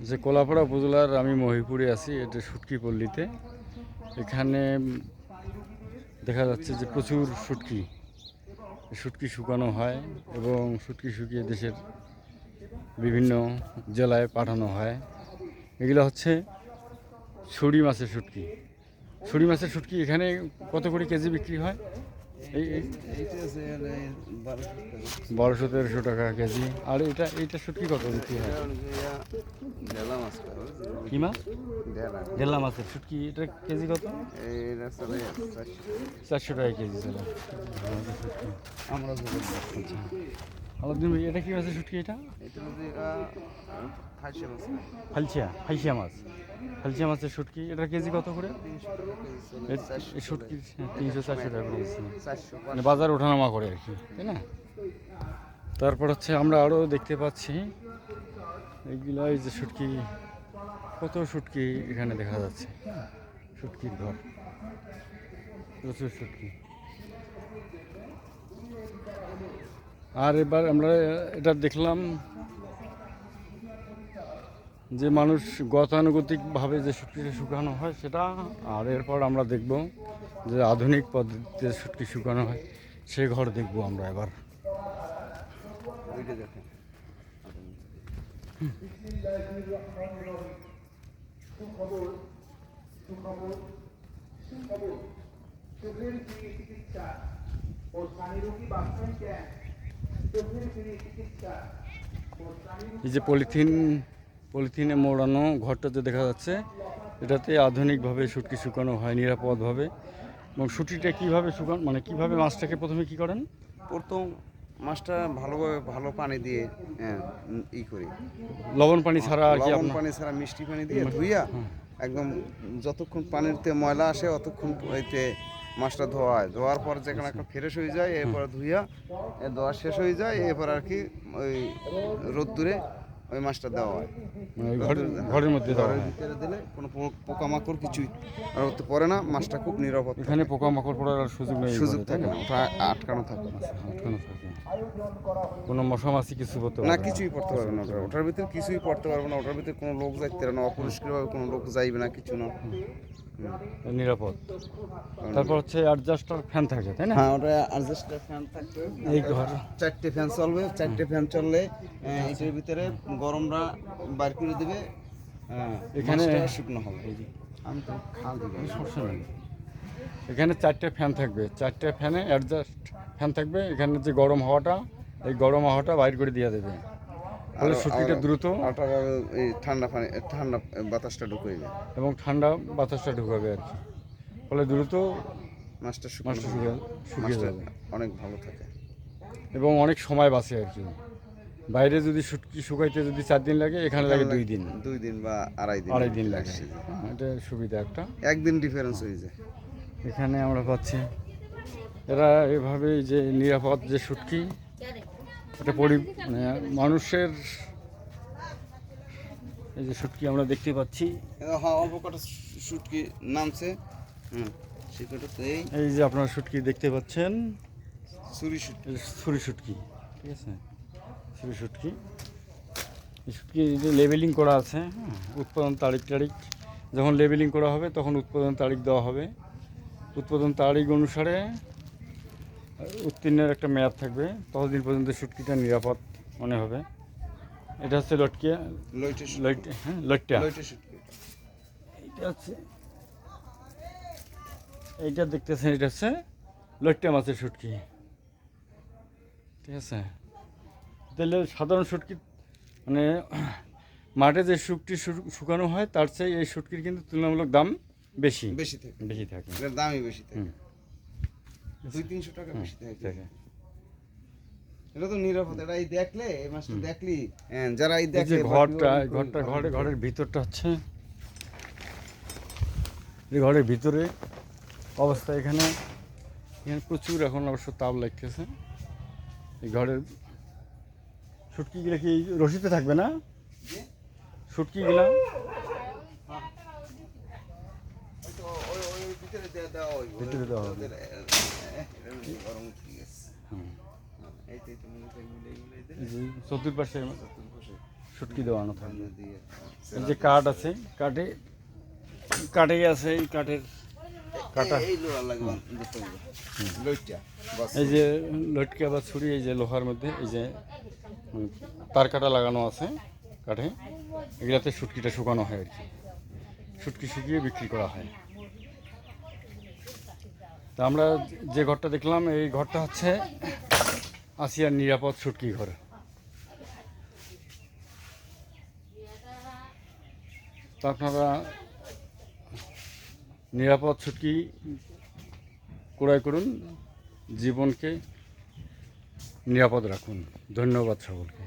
যে কোলাপাড়া উপজেলার আমি মহিপুরে আছি, এটা শুটকি পল্লীতে। এখানে দেখা যাচ্ছে যে প্রচুর শুটকি শুটকি শুকানো হয় এবং শুটকি শুকিয়ে দেশের বিভিন্ন জেলায় পাঠানো হয়। এগুলো হচ্ছে ছুরি মাছের শুটকি। ছুরি মাছের শুটকি এখানে কত করে কেজি বিক্রি হয়? এই এই এইটা আছে 1200-1300 টাকা কেজি। আর এইটা শুটকি কত বিক্রি হয়? ঢেলা মাছ কি মাছ? ঢেলা ঢেলা মাছের শুটকি, এটা কেজি কত? এইটা চলে 400 টাকা কেজি চলে। আমরা আচ্ছা, আলাদিন ভাই, এটা কি মাছের শুটকি? এটা এটা হচ্ছে ফাঁসে মাছ ফাইসিয়া মাছ। ফাইসিয়া মাছের শুটকি, এটার কেজি কত করে? 300 টাকা কেজি চলে এই শুটকি 300-400 টাকা করে কেজি। 400 মানে বাজার ওঠানামা করে আর কি, তাই না? তারপর হচ্ছে আমরা আরও দেখতে পাচ্ছি এইগুলো, এই যে শুটকি, কত শুটকি এখানে দেখা যাচ্ছে। শুটকির ঘর, প্রচুর শুটকি। আর এবার আমরা এটা দেখলাম যে মানুষ গতানুগতিকভাবে যে শুটকিটা শুকানো হয় সেটা। আর এরপর আমরা দেখব যে আধুনিক পদ্ধতিতে শুটকি শুকানো হয়, সে ঘর দেখব আমরা এবার। ওইটা দেখেন এই যে পলিথিনে মোড়ানো ঘরটা যে দেখা যাচ্ছে, এটাতে আধুনিকভাবে শুটকি শুকানো হয় নিরাপদভাবে। এবং শুটকিটা কীভাবে শুকান, মানে কীভাবে মাছটাকে প্রথমে কী করেন? প্রথম মাছটা ভালোভাবে ভালো পানি দিয়ে করি, লবণ পানি ছাড়া আর কি লবণ আপনার? পানি ছাড়া মিষ্টি পানি দিয়ে ধুইয়া একদম যতক্ষণ পানিতে ময়লা আসে অতক্ষণ ওইতে মাছটা ধোয়া হয়। ধোয়ার পর যেখানে একটা ফ্রেশ হয়ে যায় এরপর ধুইয়া ধোয়া শেষ হয়ে যায়, এরপর আর কি ওই রোদ্দুরে ওই মাছটা দেওয়া হয়। মানে ওই ঘরের মধ্যে দেওয়া ঘরের হয়। ভিতরে দিলে কোনো পোকামাকড় কিছুই আর হতে পড়ে না, মাছটা খুব নিরাপদ থাকে। এখানে পোকামাকড় পড়ার আর সুযোগ নেই, সুযোগ তাই থাকে না? না, ওটা আটকানো থাকে। আচ্ছা, আটকানো থাকে। কোনো মশা মাছি কিছু করতে না, পারবে না? কিছুই পড়তে পারবে না, ওটার ভিতরে কিছুই পড়তে পারবে না, ওটার ভিতরে কোনো লোক যাইতে পারবে না, অপরিষ্কারভাবে কোনো লোক যাইবে না, কিছু না। নিরাপদ। তারপর হচ্ছে অ্যাডজাস্টার ফ্যান থাকে, তাই না? হ্যাঁ, ওটা অ্যাডজাস্টার ফ্যান থাকবে। এই ঘর 4টে ফ্যান চলবে, 4টে ফ্যান চললে এটার ভিতরে গরমটা বাইর করে দিবে, এখানে মাছটা শুকনো হবে। আমি তো খাল দিকে সমস্যা নেই। এখানে 4টে ফ্যান থাকবে, 4টে ফ্যানে অ্যাডজাস্ট ফ্যান থাকবে। এখানে যে গরম হাওয়াটা, এই গরম হাওয়াটা বাইর করে দিয়ে দেবে, ফলে শুটকিটা দ্রুত এই ঠান্ডা পানি, ঠান্ডা বাতাসটা ঢুকে যায় এবং ঠান্ডা বাতাসটা ঢুকাবে আর কি, ফলে দ্রুত মাছটা মাছটা শুকিয়ে শুকিয়ে মাছটা যাবে অনেক ভালো থাকে। এবং অনেক সময় বাঁচে আর কি। বাইরে যদি শুটকি শুকাইতে যদি 4 দিন লাগে, এখানে লাগে 2 দিন, 2 দিন বা আড়াই দিন লাগে। এটা সুবিধা একটা। একদিন ডিফারেন্স হয়ে যায়। এখানে আমরা পাচ্ছি এরা এভাবেই যে নিরাপদ যে শুটকি, এটা মানে মানুষের, এই যে শুটকি আমরা দেখতে পাচ্ছি, হ্যাঁ, অল্প কটা শুটকি নামছে। সে কটাতেই এই যে আপনারা শুটকি দেখতে পাচ্ছেন, ছুরি শুটকি। ছুরি শুটকি, ঠিক আছে, ছুরি শুটকি। এই শুটকি যে লেবেলিং করা আছে, উৎপাদন তারিখ যখন লেবেলিং করা হবে তখন উৎপাদন তারিখ দেওয়া হবে। উৎপাদন তারিখ অনুসারে উত্তীর্ণের একটা মেয়াদ থাকবে, ততদিন পর্যন্ত শুটকিটা নিরাপদ মনে হবে। এটা হচ্ছে লটকিয়া, লইট্টা শুটকি। এইটা হচ্ছে, এইটা দেখতেছেন, এটা হচ্ছে লইট্টা মাছের শুটকি, ঠিক আছে। তাহলে সাধারণ শুটকি, মানে মাঠে যে শুটকি শুকানো হয় তার চেয়ে এই শুটকির কিন্তু তুলনামূলক দাম বেশি থাকে। এটার দামই বেশি থাকে, 200-300 টাকা বেশি থাকে। এটা তো নিরাপদ, এটা এই দেখলে, এই মাছটা দেখলি, যারা এই দেখলে ঘরের ভিতরটা হচ্ছে, এই ঘরের ভিতরে অবস্থা, এখানে প্রচুর এখন অবশ্য তাপ লাগতেছে। এই ঘরের শুটকিগুলো কি রশিতে থাকবে না? শুটকিগুলা ভিতরে দেওয়া হবে। চতুর্পাশে শুটকি দেওয়ানো থাকে। সামনে দিয়ে এই যে কাঠ আছে, কাঠেই আছে, এই কাঠের কাটা। এই লোহা লাগবে লইটা বাস এই যে লটকে বা ছুরি, এই যে লোহার মধ্যে এই যে তার কাটা লাগানো আছে কাঠে, এগুলাতে শুটকিটা শুকানো হয় আর কি। শুটকি শুকিয়ে বিক্রি করা হয়। তা আমরা যে ঘরটা দেখলাম, এই ঘরটা হচ্ছে আসিয়ার নিরাপদ শুটকি ঘর। তো আপনারা নিরাপদ শুটকি ক্রয় করুন, জীবনকে নিরাপদ রাখুন। ধন্যবাদ সকলকে।